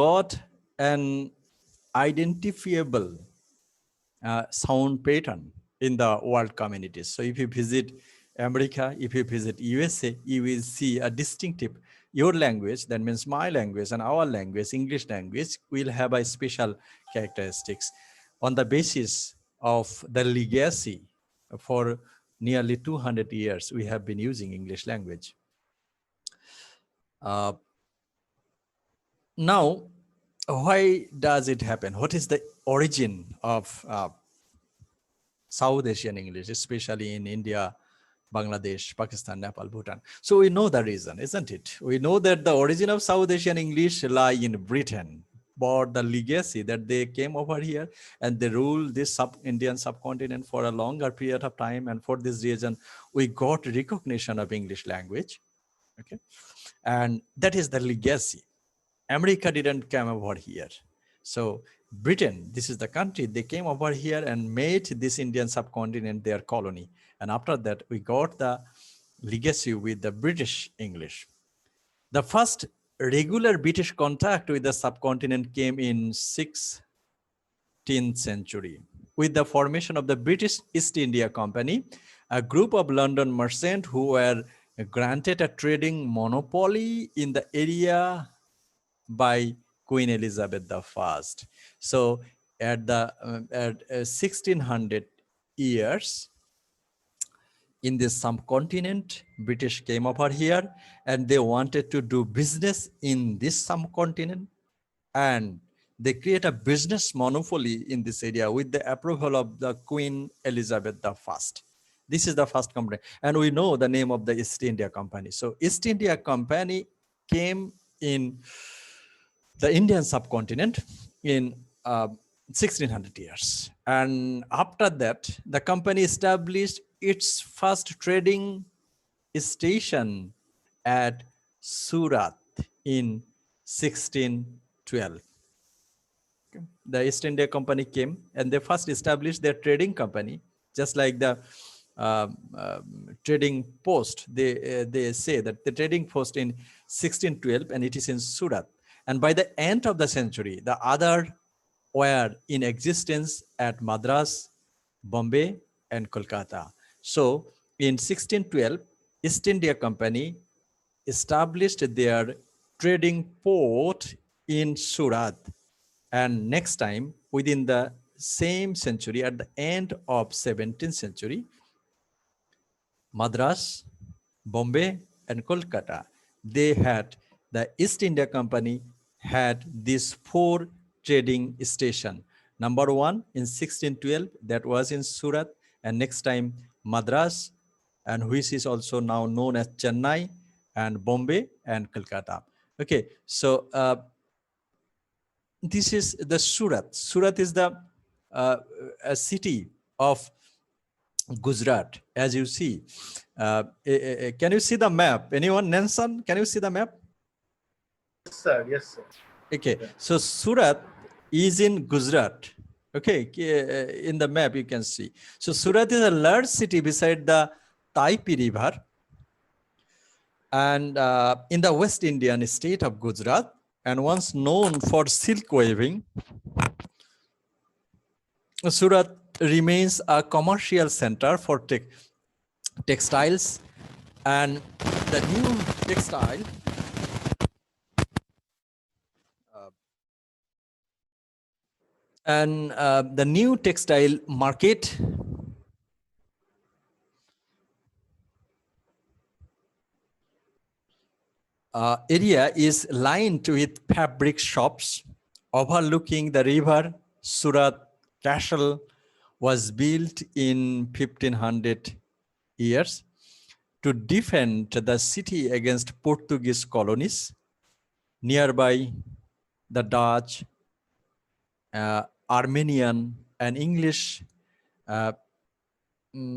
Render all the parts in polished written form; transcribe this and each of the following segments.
got an identifiable sound pattern in the world communities. So if you visit America, if you visit USA, you will see a distinctive, your language, that means my language and our language, English language, will have a special characteristics on the basis of the legacy. For nearly 200 years, we have been using English language. Now, why does it happen? What is the origin of South Asian English, especially in India, Bangladesh, Pakistan, Nepal, Bhutan? So we know the reason, isn't it? We know that the origin of South Asian English lie in Britain, but the legacy that they came over here and they ruled this Indian subcontinent for a longer period of time. And for this reason, we got recognition of English language. Okay. And that is the legacy. America didn't come over here. So Britain, this is the country, they came over here and made this Indian subcontinent their colony. And after that, we got the legacy with the British English. The first regular British contact with the subcontinent came in 16th century. With the formation of the British East India Company, a group of London merchants who were granted a trading monopoly in the area by Queen Elizabeth I. So at 1600 years, in this subcontinent, British came over here and they wanted to do business in this subcontinent, and they create a business monopoly in this area with the approval of the Queen Elizabeth I. This is the first company. And we know the name of the East India Company. So East India Company came in the Indian subcontinent in 1600 years. And after that, the company established its first trading station at Surat in 1612. The East India Company came and they first established their trading company, just like the trading post. They say that the trading post in 1612, and it is in Surat. And by the end of the century, the other were in existence at Madras, Bombay, and Kolkata. So in 1612, East India Company established their trading port in Surat. And next time, within the same century, at the end of 17th century, Madras, Bombay, and Kolkata, they had, the East India Company had these 4 trading station. Number 1 in 1612, that was in Surat, and next time Madras, and which is also now known as Chennai, and Bombay, and Kolkata. Okay, so this is the Surat. Surat is the a city of Gujarat, as you see. Can you see the map? Anyone? Nelson, can you see the map? Yes, sir. Yes, sir. Okay, so Surat is in Gujarat. Okay, in the map you can see. So Surat is a large city beside the Taipi River, and in the West Indian state of Gujarat, and once known for silk weaving. Surat remains a commercial center for textiles, and the new textile the new textile market area is lined with fabric shops overlooking the river. Surat Castle was built in 1500 years to defend the city against Portuguese colonies. Nearby, the Dutch, Armenian, and English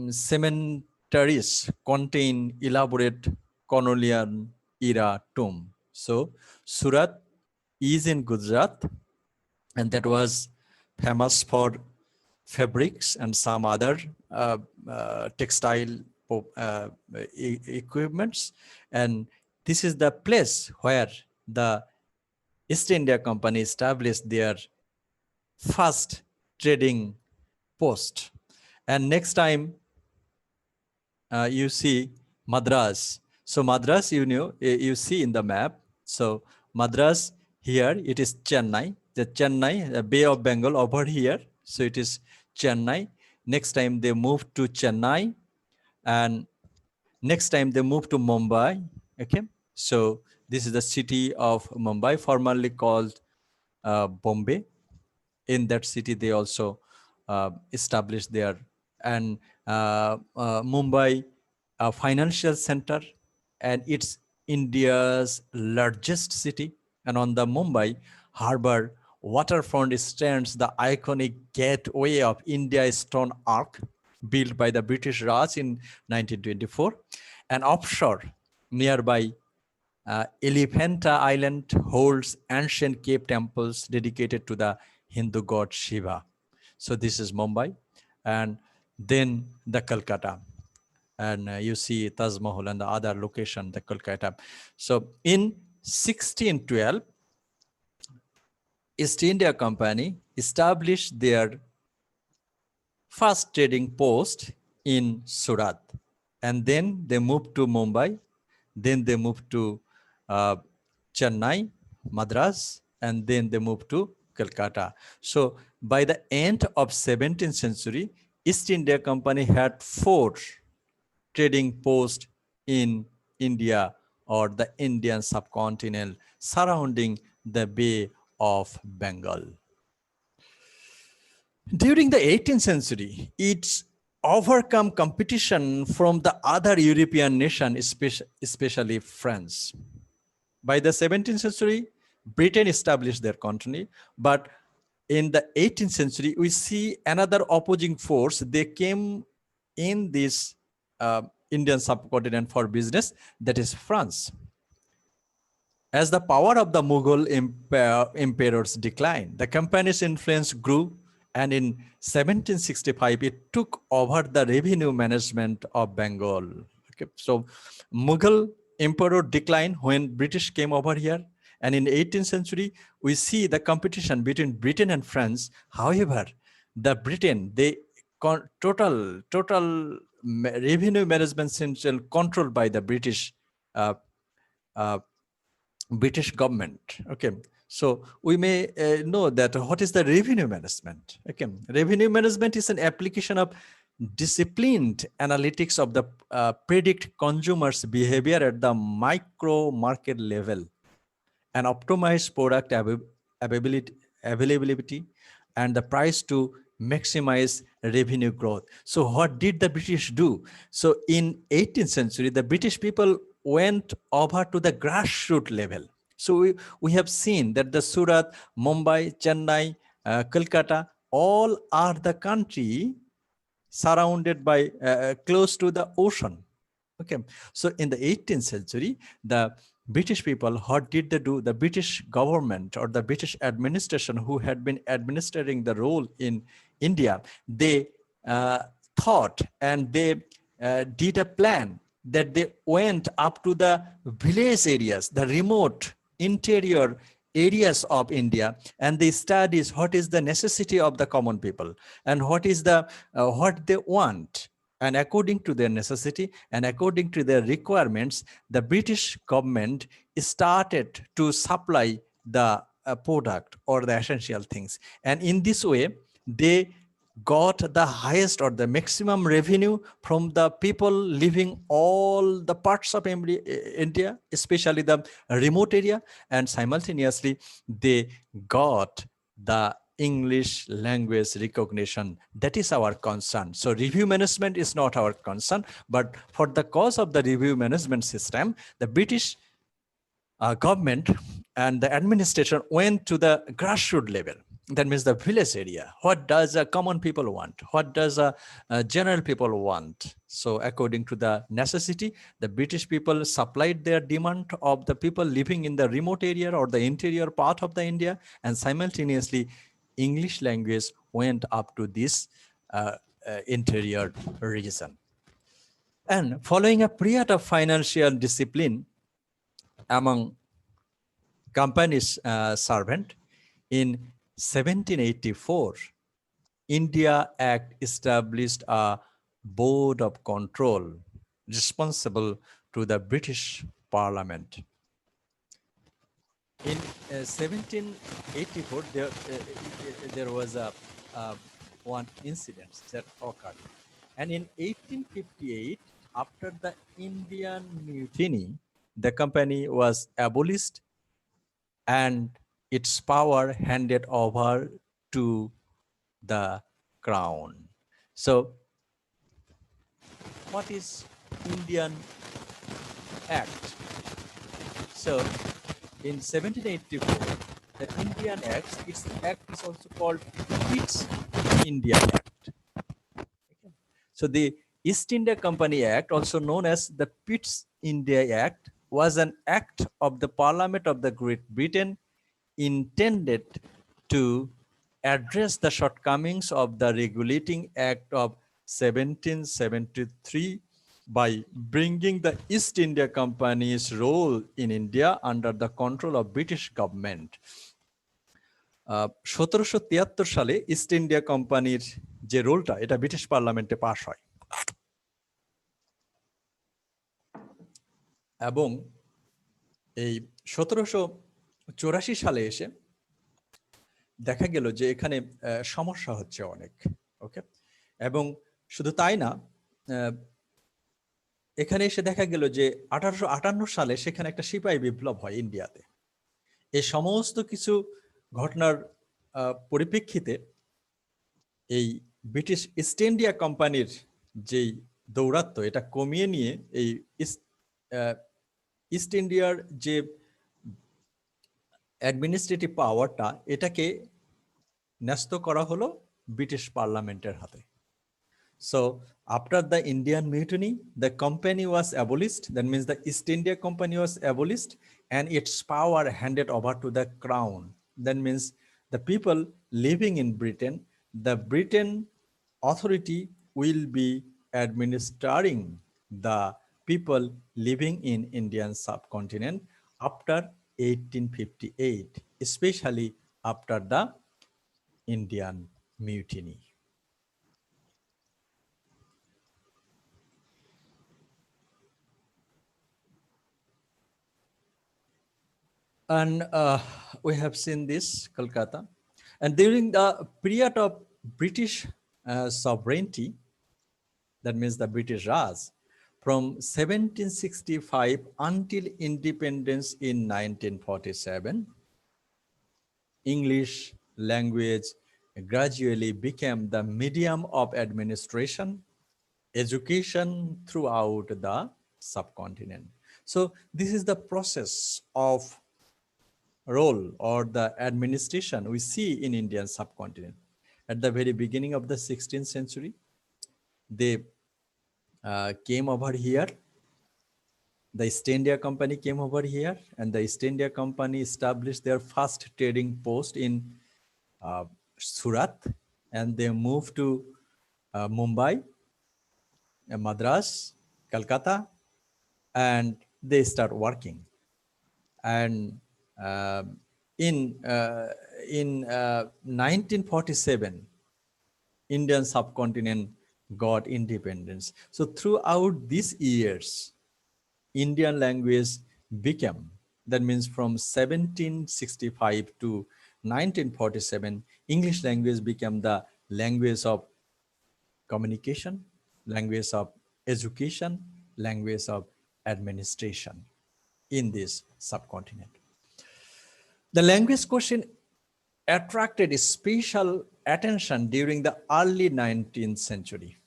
cemeteries contain elaborate colonial era tomb. So Surat is in Gujarat, and that was famous for fabrics and some other textile equipments. And this is the place where the East India Company established their first trading post. And next time you see Madras. So Madras, you see in the map. So Madras here, it is Chennai. The Chennai, Bay of Bengal over here. So it is Chennai. Next time they moved to Chennai, and next time they moved to Mumbai. Okay. So this is the city of Mumbai, formerly called Bombay. In that city, they also established their, and Mumbai, a financial center, and it's India's largest city. And on the Mumbai harbor waterfront stands the iconic gateway of India Stone Arch, built by the British Raj in 1924. And offshore, nearby Elephanta Island holds ancient cave temples dedicated to the Hindu god Shiva. So this is Mumbai, and then the Calcutta. And you see Taj Mahal and the other location, the Calcutta. So in 1612, East India Company established their first trading post in Surat. And then they moved to Mumbai. Then they moved to Chennai, Madras, and then they moved to Calcutta. So by the end of 17th century, East India Company had 4 trading posts in India or the Indian subcontinent surrounding the Bay of Bengal. During the 18th century, it's overcome competition from the other European nations, especially France. By the 17th century, Britain established their country, but in the 18th century, we see another opposing force. They came in this Indian subcontinent for business, that is France. As the power of the Mughal emperors declined, the company's influence grew, and in 1765, it took over the revenue management of Bengal. Okay. So Mughal emperor declined when British came over here. And in 18th century, we see the competition between Britain and France. However, the Britain, they total revenue management central controlled by the British British government. Okay, so we may know that what is the revenue management. Okay, revenue management is an application of disciplined analytics of the predict consumers' behavior at the micro market level and optimize product availability and the price to maximize revenue growth. So what did the British do? So in 18th century, the British people went over to the grassroots level. So we have seen that the Surat, Mumbai, Chennai, Kolkata, all are the country surrounded by close to the ocean. Okay, so in the 18th century, the British people, what did they do? The British government or the British administration who had been administering the role in India, they thought and they did a plan that they went up to the village areas, the remote interior areas of India, and they studied what is the necessity of the common people and what is the what they want. And according to their necessity and according to their requirements, the British government started to supply the product or the essential things. And in this way, they got the highest or the maximum revenue from the people living all the parts of India, especially the remote area, and simultaneously they got the English language recognition. That is our concern. So review management is not our concern, but for the cause of the review management system, the British government and the administration went to the grassroots level. That means the village area. What does a common people want? What does a general people want? So according to the necessity, the British people supplied their demand of the people living in the remote area or the interior part of the India, and simultaneously English language went up to this interior region. And following a period of financial discipline among company's servant. In 1784, India Act established a board of control responsible to the British Parliament. In 1784, there was one incident that occurred. And in 1858, after the Indian Mutiny, the company was abolished and its power handed over to the crown. So, what is Indian Act? So, in 1784, the Indian Act, its act is also called East India Act. Okay. So, the East India Company Act, also known as the Pitt's India Act, was an act of the Parliament of the Great Britain intended to address the shortcomings of the Regulating Act of 1773 by bringing the East India Company's role in India under the control of British government. 1773 সালে east India কোম্পানির যে রোলটা এটা British পার্লামেন্টে pass হয় এবং এই 1784 সালে এসে দেখা গেল যে এখানে সমস্যা হচ্ছে অনেক ওকে এবং শুধু তাই না এখানে এসে দেখা গেল যে 1858 সালে সেখানে একটা সিপাহী বিপ্লব হয় ইন্ডিয়াতে এই সমস্ত কিছু ঘটনার পরিপ্রেক্ষিতে এই ব্রিটিশ ইস্ট ইন্ডিয়া কোম্পানির যেই দৌরাত্ম্য এটা কমিয়ে নিয়ে এই ইস্ট ইন্ডিয়ার যে অ্যাডমিনিস্ট্রেটিভ পাওয়ারটা এটাকে ন্যস্ত করা হলো ব্রিটিশ পার্লামেন্টের হাতে So after the Indian Mutiny, the company was abolished. That means the East India Company was abolished and its power handed over to the crown. That means the people living in Britain, the Britain authority will be administering the people living in Indian subcontinent after 1858, especially after the Indian Mutiny. And we have seen this, Kolkata. And during the period of British sovereignty, that means the British Raj, from 1765 until independence in 1947, English language gradually became the medium of administration, education throughout the subcontinent. So this is the process of role or the administration we see in Indian subcontinent. At the very beginning of the 16th century, they came over here. The East India Company came over here and the East India Company established their first trading post in Surat and they moved to Mumbai, Madras, Calcutta, and they start working. And in 1947, Indian subcontinent got independence. So throughout these years, Indian language became, that means from 1765 to 1947, English language became the language of communication, language of education, language of administration in this subcontinent. The language question attracted special attention during the early 19th century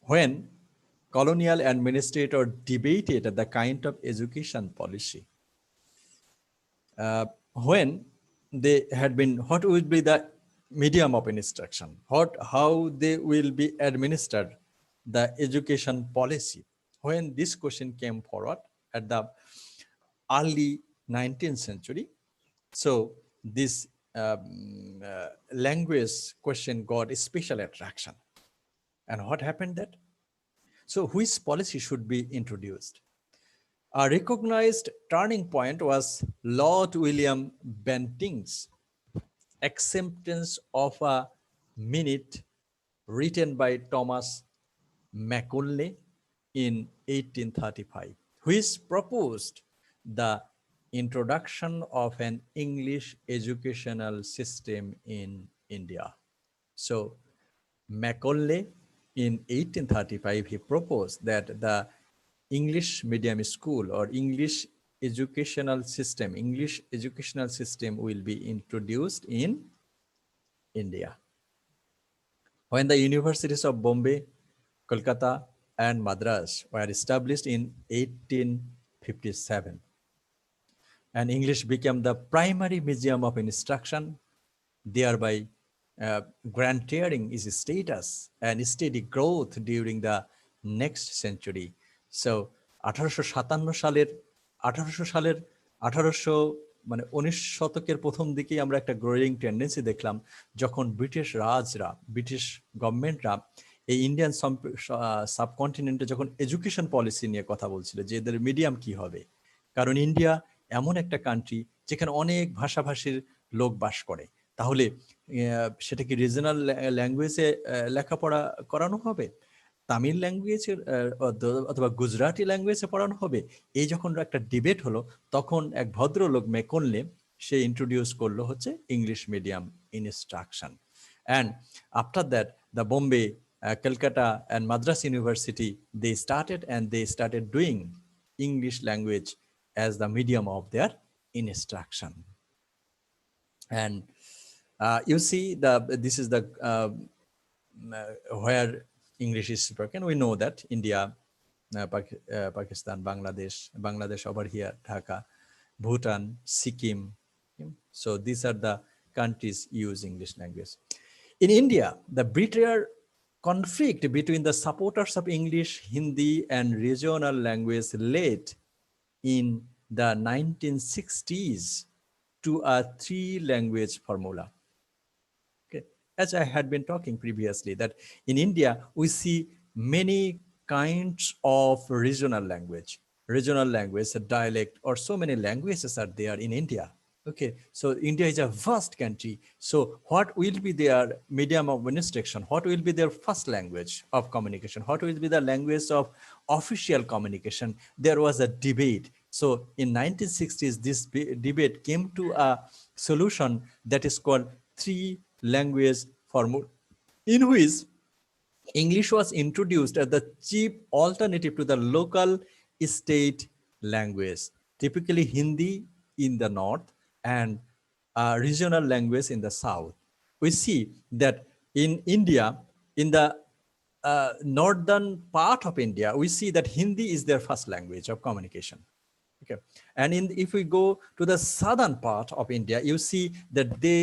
when colonial administrators debated the kind of education policy. When they had been, what would be the medium of instruction, how they will be administered the education policy. When this question came forward at the early 19th century, so this language question got a special attraction. And what happened that? So which policy should be introduced? A recognized turning point was Lord William Bentinck's acceptance of a minute written by Thomas Macaulay in 1835, which proposed the introduction of an English educational system in India. So Macaulay in 1835, he proposed that the English medium school or English educational system will be introduced in India. When the universities of Bombay, Kolkata, and Madras were established in 1857, and English became the primary medium of instruction, thereby granting its status and steady growth during the next century. So 1857 সালের 1800 সালের 1800 মানে 19 শতকের প্রথম দিকেই আমরা একটা growing tendency দেখলাম, যখন ব্রিটিশ রাজরা, ব্রিটিশ গভর্নমেন্টরা এই ইন্ডিয়ান সাবকন্টিনেন্টে যখন এডুকেশন পলিসি নিয়ে কথা বলছিল যে এদের মিডিয়াম কি হবে। কারণ ইন্ডিয়া এমন একটা কান্ট্রি যেখানে অনেক ভাষাভাষীর লোক বাস করে, তাহলে সেটা কি রিজনাল ল্যাঙ্গুয়েজে লেখাপড়া করানো হবে, তামিল ল্যাঙ্গুয়েজে অথবা গুজরাটি ল্যাঙ্গুয়েজে পড়ানো হবে। এই যখন একটা ডিবেট হলো, তখন এক ভদ্রলোক মেকনলে সে ইন্ট্রোডিউস করলো হচ্ছে English medium instruction. And after that the Bombay, Calcutta and Madras University, they started doing English language as the medium of their instruction. And you see, this is the where English is spoken. We know that India, Pakistan, Bangladesh over here, Dhaka, Bhutan, Sikkim. So these are the countries use English language. In India, the bitter conflict between the supporters of English, Hindi, and regional language led in the 1960s to a three-language formula. Okay. As I had been talking previously, that in India, we see many kinds of regional language, a dialect, or so many languages are there in India. Okay, so India is a vast country. So what will be their medium of instruction? What will be their first language of communication? What will be the language of official communication? There was a debate. So in 1960s, this debate came to a solution that is called three-language formula, in which English was introduced as the cheap alternative to the local state language, typically Hindi in the north and regional language in the south. We see that in India, in the northern part of India, we see that Hindi is their first language of communication. Okay, and if we go to the southern part of India, you see that they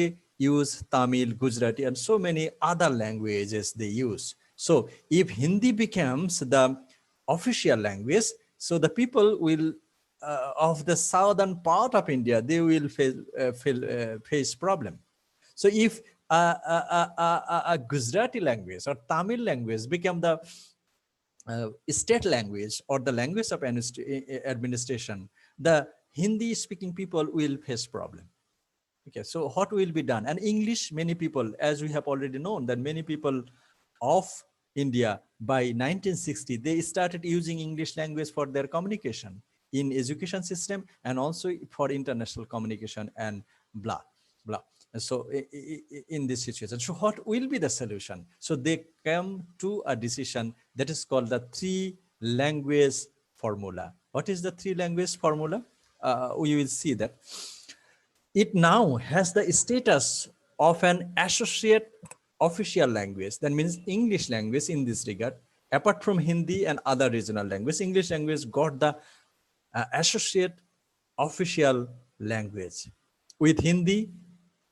use Tamil, Gujarati, and so many other languages they use. So if Hindi becomes the official language, so the people will of the southern part of India, they will face problem. So if a Gujarati language or Tamil language become the state language or the language of administration, the Hindi speaking people will face problem. Okay, so what will be done? And English, many people, as we have already known, that many people of India by 1960, they started using English language for their communication in education system and also for international communication and blah, blah. So in this situation, so what will be the solution? So they come to a decision that is called the three-language formula. What is the three-language formula? We will see that it now has the status of an associate official language. That means English language in this regard, apart from Hindi and other regional language, English language got the associate official language, with Hindi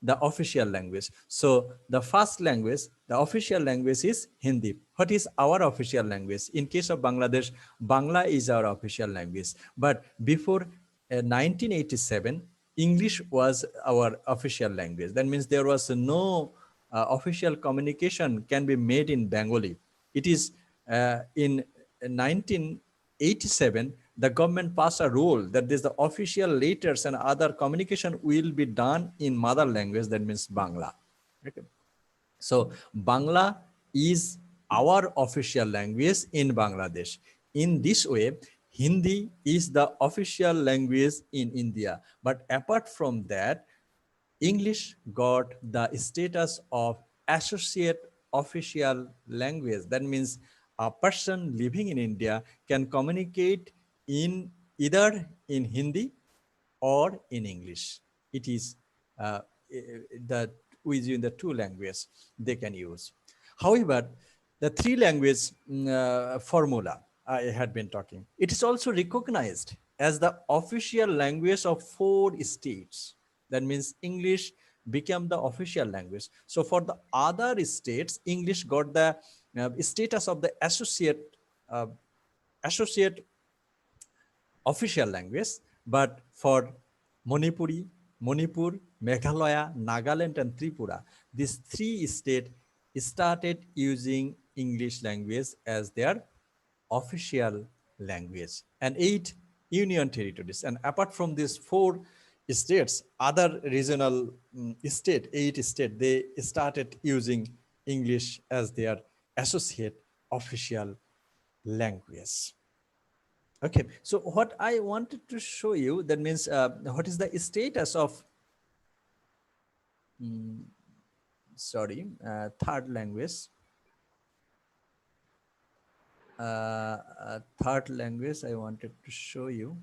the official language. So the first language, the official language is Hindi. What is our official language? In case of Bangladesh, Bangla is our official language. But before 1987, English was our official language. That means there was no official communication can be made in Bengali. It is in 1987 the government passed a rule that this the official letters and other communication will be done in mother language, that means Bangla. Okay. So Bangla is our official language in Bangladesh. In this way, Hindi is the official language in India. But apart from that, English got the status of associate official language. That means a person living in India can communicate in either in Hindi or in English. It is the within the two languages they can use. However, the three language formula I had been talking, it is also recognized as the official language of 4 states. That means English became the official language. So for the other states, English got the status of the uh, associate official language, but for Manipuri, Manipur, Meghalaya, Nagaland, and Tripura, these 3 states started using English language as their official language, and 8 union territories. And apart from these 4 states, other regional state, 8 states, they started using English as their associate official language. Okay, so what I wanted to show you, that means what is the status of, third language. Third language I wanted to show you.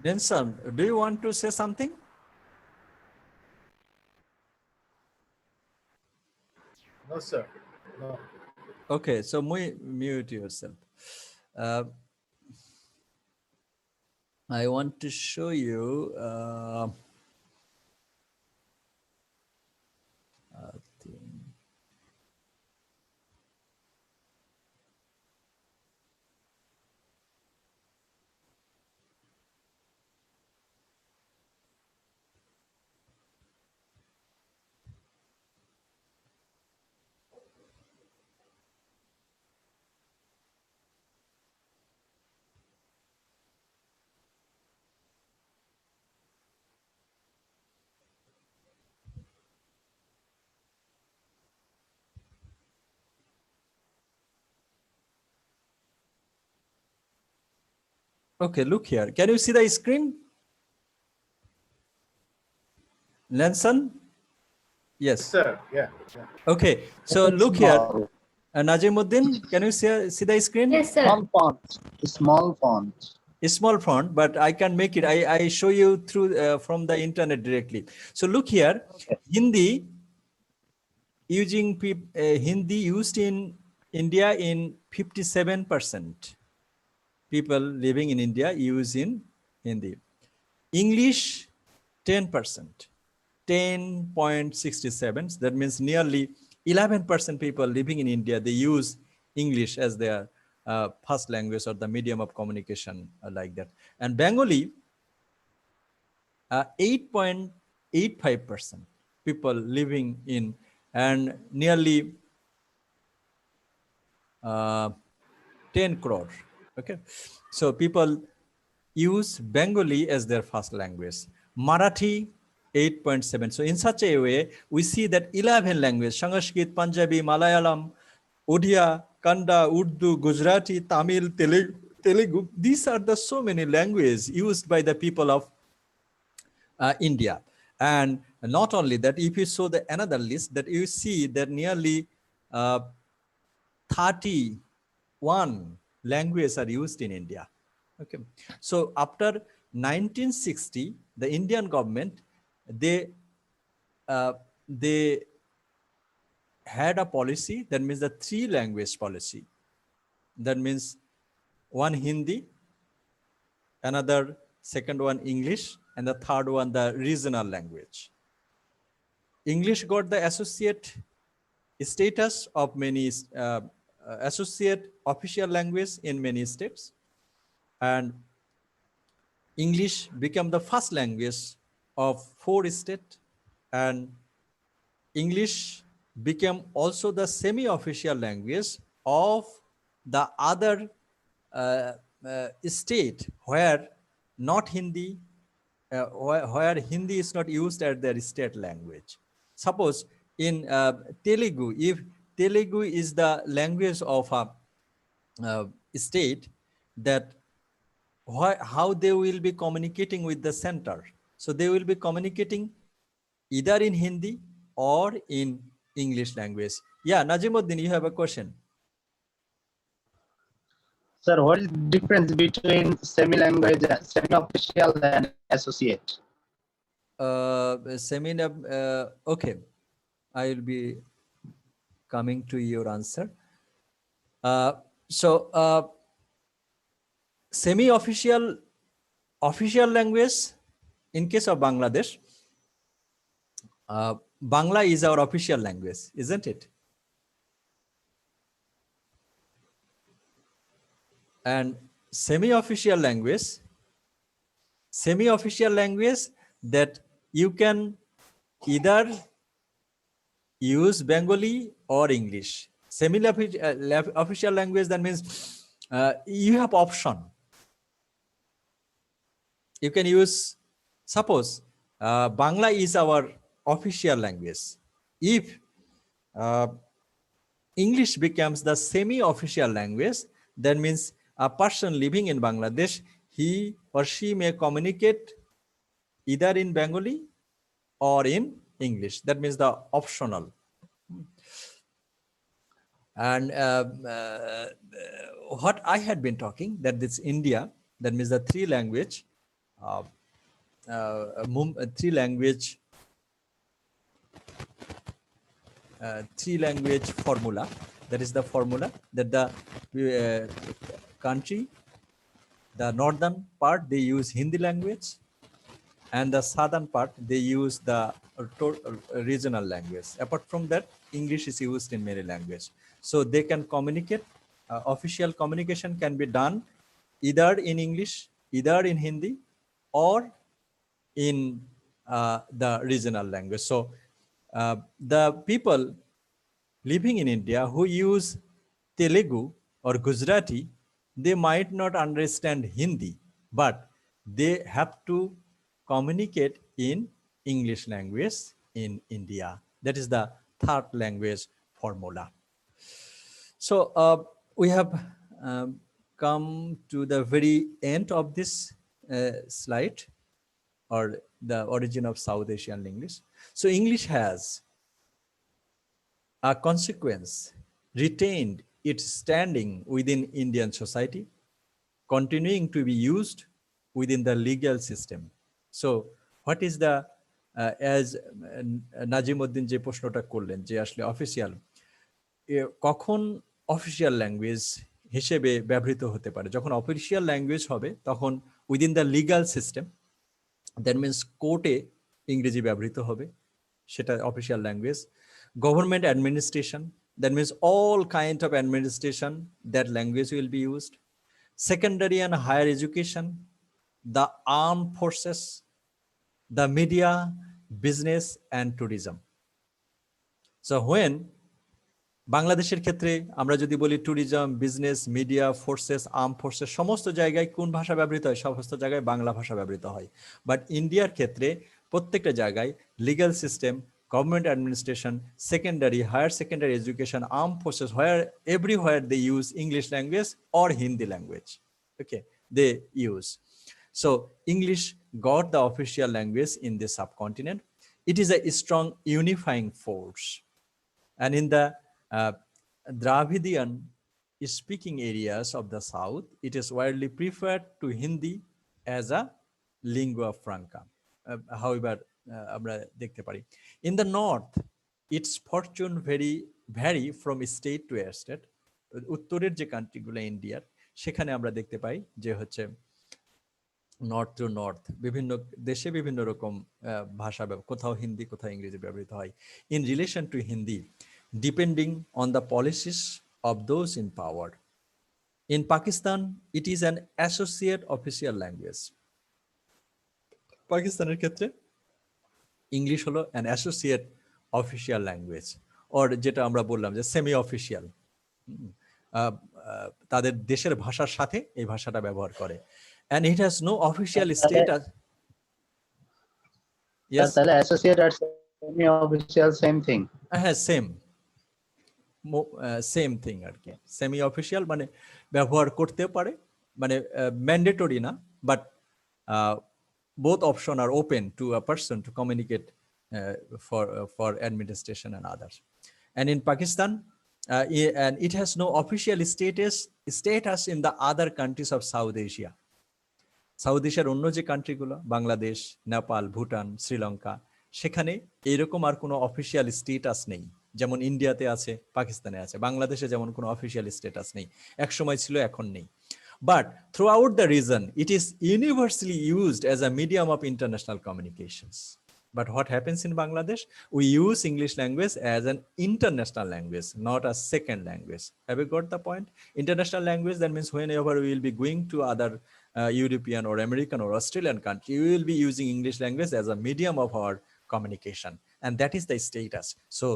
Nelson, do you want to say something? No, sir. No. Okay, so mute yourself. I want to show you okay, look here. Can you see the screen? Nelson? Yes. Sir, yeah. Okay, so look here. Najimuddin, can you see the screen? Yes, sir. Small font. Small font. A small font, but I can make it. I show you through from the internet directly. So look here, Okay. Hindi Hindi used in India in 57%. People living in India use in Hindi. English 10%, 10.67. That means nearly 11% people living in India, they use English as their first language or the medium of communication like that. And Bengali, 8.85% people living in, and nearly 10 crore. Okay, so people use Bengali as their first language. Marathi 8.7. So in such a way, we see that 11 languages: Sanskrit, Punjabi, Malayalam, Odia, Kannada, Urdu, Gujarati, Tamil, Telugu. These are the so many languages used by the people of India. And not only that, if you show the another list, that you see that nearly 31 languages are used in India. Okay, so after 1960, the Indian government, they had a policy, that means the 3 language policy. That means one Hindi, another second one English, and the third one the regional language. English got the associate status of many associate official language in many states, and English became the first language of 4 states, and English became also the semi-official language of the other state where not Hindi, where Hindi is not used as their state language. Suppose in Telugu, if Telugu is the language of a state, that how they will be communicating with the center. So they will be communicating either in Hindi or in English language. Yeah, Najimuddin, you have a question. Sir, what is the difference between semi-language, semi-official, and associate? Okay, I will be coming to your answer. Semi-official, official language in case of Bangladesh, Bangla is our official language, isn't it? And semi-official language that you can either use Bengali or English. Semi-official language, that means you have option. You can use, suppose Bangla is our official language. If English becomes the semi-official language, that means a person living in Bangladesh, he or she may communicate either in Bengali or in English. That means the optional. And what I had been talking, that this India, that means the three language formula. That is the formula that the country, the northern part, they use Hindi language, and the southern part, they use the regional language. Apart from that, English is used in many languages. So they can communicate, official communication can be done either in English, either in Hindi, or in the regional language. So the people living in India who use Telugu or Gujarati, they might not understand Hindi, but they have to communicate in English language in India. That is the third language formula. So we have come to the very end of this slide, or the origin of South Asian English. So English has a consequence retained its standing within Indian society, continuing to be used within the legal system. So what is the as Najimuddin je প্রশ্নটা করলেন যে আসলে official কখন official language হিসেবে ব্যবহৃত হতে পারে? যখন অফিশিয়াল ল্যাঙ্গুয়েজ হবে তখন within the legal system, that means কোর্টে ইংরেজি ব্যবহৃত হবে, সেটা official language. Government administration, that means all kind of administration, that language will be used. Secondary and higher education, the armed forces, the media, business and tourism. So when বাংলাদেশের ক্ষেত্রে আমরা যদি বলি tourism, business, media, forces, arm forces, সমস্ত জায়গায় কোন ভাষা ব্যবহৃত হয়? সমস্ত জায়গায় বাংলা ভাষা ব্যবহৃত হয়। বাট ইন্ডিয়ার ক্ষেত্রে প্রত্যেকটা জায়গায় legal system, government administration, secondary, higher secondary education, armed forces, where everywhere they use English language or Hindi language. Okay, they use. So English got the official language in the subcontinent. It is a strong unifying force. And in the Dravidian speaking areas of the south, it is widely preferred to Hindi as a lingua franca. However, আমরা দেখতে পারি in the north its fortune vary from state to state. উত্তরের যে কান্ট্রিগুলো ইন্ডিয়ার, সেখানে আমরা দেখতে পাই যে হচ্ছে নর্থ টু নর্থ বিভিন্ন দেশে বিভিন্ন রকম ভাষা, কোথাও হিন্দি, কোথাও ইংরেজি ব্যবহৃত হয়। In relation to Hindi, depending on the policies of those in power. In Pakistan, it is an associate official language. পাকিস্তানের ক্ষেত্রে ইংলিশ হলো an associate official language, or যেটা আমরা বললাম যে সেমি অফিসিয়াল, তাদের দেশের ভাষার সাথে এই ভাষাটা ব্যবহার করে, and it has no official status. Sir, তাহলে associate আর semi official same thing. হ্যাঁ, সেম থিং আর কি। সেমি অফিসিয়াল মানে ব্যবহার করতে পারে, মানে ম্যান্ডেটরি না, but both option are open to a person to communicate for administration and others. And in Pakistan, and it has no official status in the other countries of South Asia. South এশিয়ার অন্য যে কান্ট্রিগুলো, বাংলাদেশ, নেপাল, ভুটান, শ্রীলঙ্কা, সেখানে এইরকম আর কোনো official status নেই। যেমন ইন্ডিয়াতে আছে, পাকিস্তানে আছে, বাংলাদেশে যেমন কোনো অফিসিয়াল স্টেটাস নেই, এক সময় ছিল, এখন নেই। But throughout the region, it is universally used as a medium of international communications. But what happens in Bangladesh? We use English language as an international language, not a second language. Have you got the point? International language, that means whenever we will be going to other European or American or Australian country, we will be using English language as a medium of our communication. And that is the status. So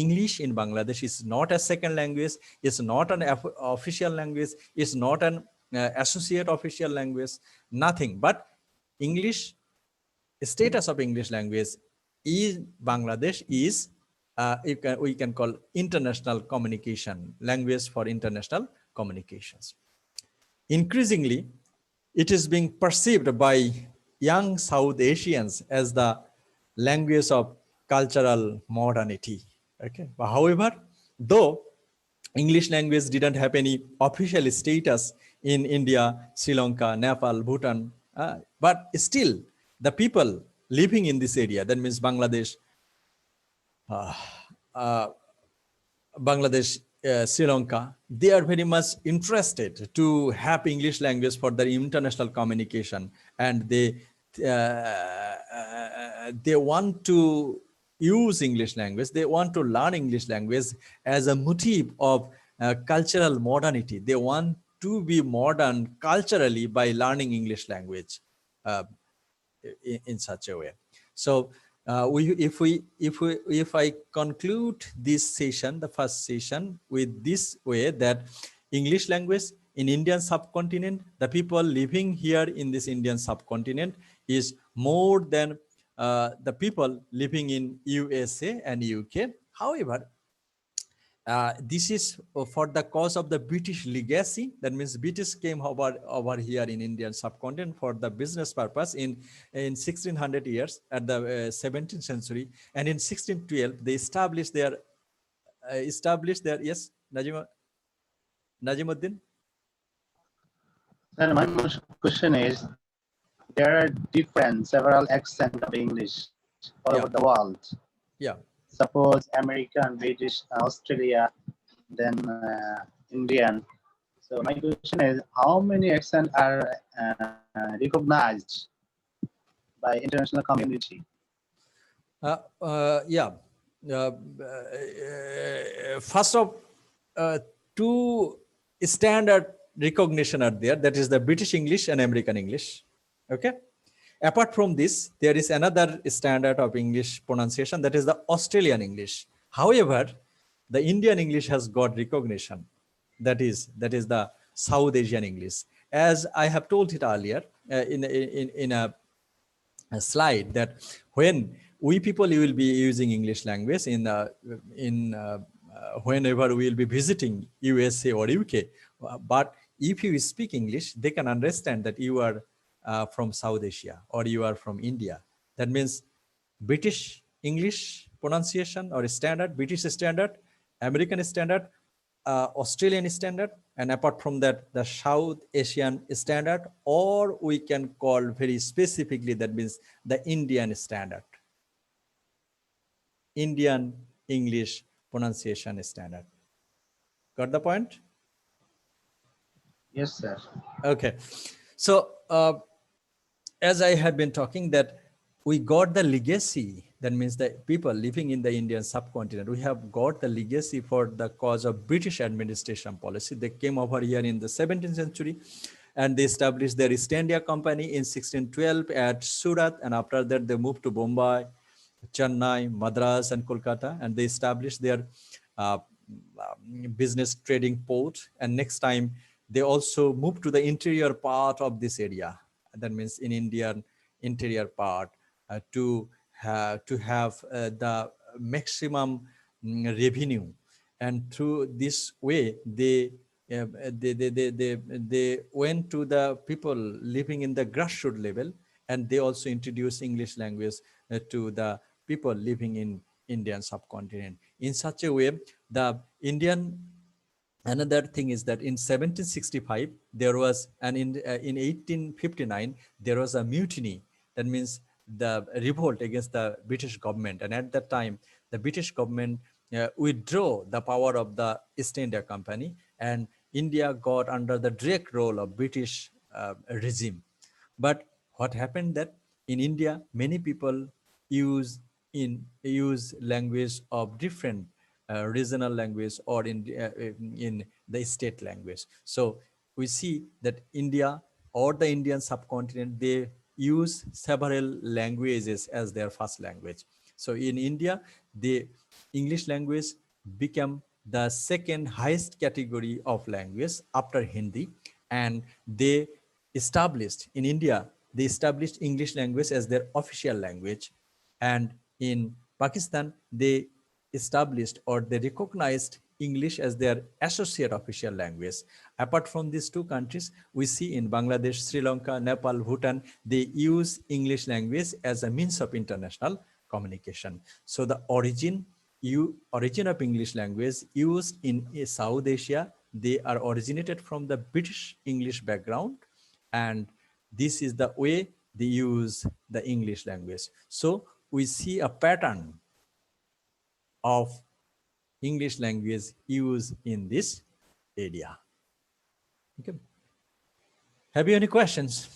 English in Bangladesh is not a second language, it's not an official language, it's not an associate official language, nothing. But English, status of English language in Bangladesh is we can call international communication, language for international communications. Increasingly, it is being perceived by young South Asians as the language of cultural modernity. Okay, but however, though English language didn't have any official status in India, Sri Lanka, Nepal, Bhutan, but still the people living in this area, that means Bangladesh, Sri Lanka, they are very much interested to have English language for their international communication, and they want to use English language, they want to learn English language as a motive of cultural modernity. They want to be modern culturally by learning English language in such a way. So if I conclude this session, the first session, with this way, that English language in Indian subcontinent, the people living here in this Indian subcontinent is more than the people living in USA and UK. However, this is for the cause of the British legacy. That means British came over here in Indian subcontinent for the business purpose in 1600 years at the 17th century, and in 1612 they established their yes, Najimuddin. Sir, my question is, there are several accents of English all over the world. Yeah. Suppose American, British, Australia, then Indian. So my question is, how many accents are recognized by international community? Yeah. First of two standard recognition are there, that is the British English and American English. Okay. Apart from this, there is another standard of English pronunciation, that is the Australian English. However, the Indian English has got recognition, that is the South Asian English. As I have told it earlier in a slide, that when we people will be using English language whenever we will be visiting USA or UK, but if you speak English, they can understand that you are from South Asia or you are from India. That means British English pronunciation or standard, British standard, American standard, Australian standard, and apart from that, the South Asian standard, or we can call very specifically, that means the Indian standard, Indian English pronunciation standard. Got the point? Yes, sir. Okay. So as I had been talking, that we got the legacy, that means that people living in the Indian subcontinent, we have got the legacy for the cause of British administration policy. They came over here in the 17th century, and they established their East India Company in 1612 at Surat, and after that they moved to Mumbai, Chennai, Madras, and Kolkata, and they established their uh, business trading port. And next time they also moved to the interior part of this area. That means in Indian interior part to have the maximum revenue, and through this way they went to the people living in the grassroots level, and they also introduced English language to the people living in Indian subcontinent. In such a way, the Indian another thing is that in 1765 there was, and in 1859 there was a mutiny. That means the revolt against the British government, and at that time the British government withdrew the power of the East India Company, and India got under the direct role of British regime. But what happened that in India, many people use language of different regional language, or in the state language. So we see that India or the Indian subcontinent, they use several languages as their first language. So in India, the English language became the second highest category of language after Hindi, and they established in India, they established English language as their official language. And in Pakistan, they established or they recognized English as their associate official language. Apart from these two countries, we see in Bangladesh, Sri Lanka, Nepal, Bhutan, they use English language as a means of international communication. So the origin of English language used in South Asia, they are originated from the British English background, and this is the way they use the English language. So we see a pattern of English language used in this area. Okay. Have you any questions?